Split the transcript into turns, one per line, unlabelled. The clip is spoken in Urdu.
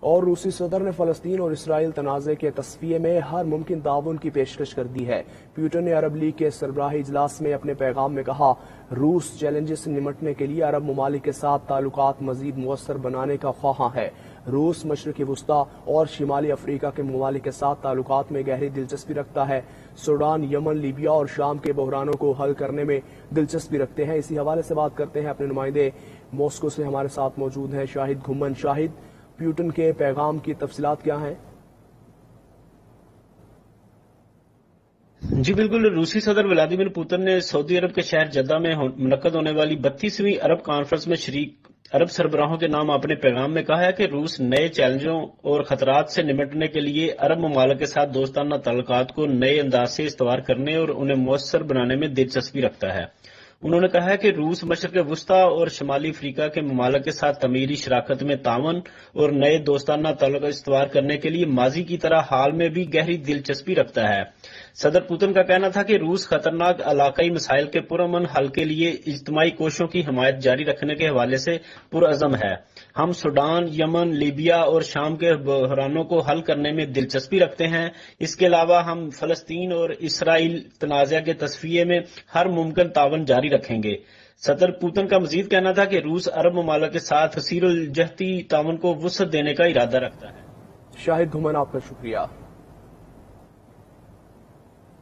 اور روسی صدر نے فلسطین اور اسرائیل تنازع کے تصفیے میں ہر ممکن تعاون کی پیشکش کر دی ہے۔ پیوٹن نے عرب لیگ کے سربراہی اجلاس میں اپنے پیغام میں کہا، روس چیلنجز سے نمٹنے کے لیے عرب ممالک کے ساتھ تعلقات مزید مؤثر بنانے کا خواہاں ہے۔ روس مشرقی وسطی اور شمالی افریقہ کے ممالک کے ساتھ تعلقات میں گہری دلچسپی رکھتا ہے۔ سوڈان، یمن، لیبیا اور شام کے بحرانوں کو حل کرنے میں دلچسپی رکھتے ہیں۔ اسی حوالے سے بات کرتے ہیں، اپنے نمائندے ماسکو سے ہمارے ساتھ موجود ہیں شاہد گھمن۔ شاہد، پیوٹن کے پیغام کی تفصیلات کیا ہیں؟
جی بالکل، روسی صدر ولادیمیر پوتن نے سعودی عرب کے شہر جدہ میں منعقد ہونے والی 32ویں عرب کانفرنس میں شریک عرب سربراہوں کے نام اپنے پیغام میں کہا ہے کہ روس نئے چیلنجوں اور خطرات سے نمٹنے کے لیے عرب ممالک کے ساتھ دوستانہ تعلقات کو نئے انداز سے استوار کرنے اور انہیں مؤثر بنانے میں دلچسپی رکھتا ہے۔ انہوں نے کہا ہے کہ روس مشرق وسطی اور شمالی افریقہ کے ممالک کے ساتھ تعمیری شراکت میں تعاون اور نئے دوستانہ تعلقات استوار کرنے کے لیے ماضی کی طرح حال میں بھی گہری دلچسپی رکھتا ہے۔ صدر پوتن کا کہنا تھا کہ روس خطرناک علاقائی مسائل کے پرامن حل کے لیے اجتماعی کوششوں کی حمایت جاری رکھنے کے حوالے سے پرعزم ہے۔ ہم سوڈان، یمن، لیبیا اور شام کے بحرانوں کو حل کرنے میں دلچسپی رکھتے ہیں۔ اس کے علاوہ ہم فلسطین اور اسرائیل تنازع کے تصفیے میں ہر ممکن تعاون جاری رکھیں گے۔ صدر پوتن کا مزید کہنا تھا کہ روس عرب ممالک کے ساتھ کثیر الجہتی تعاون کو وسعت دینے کا ارادہ رکھتا ہے۔
شاہد گھمن، آپ کا شکریہ۔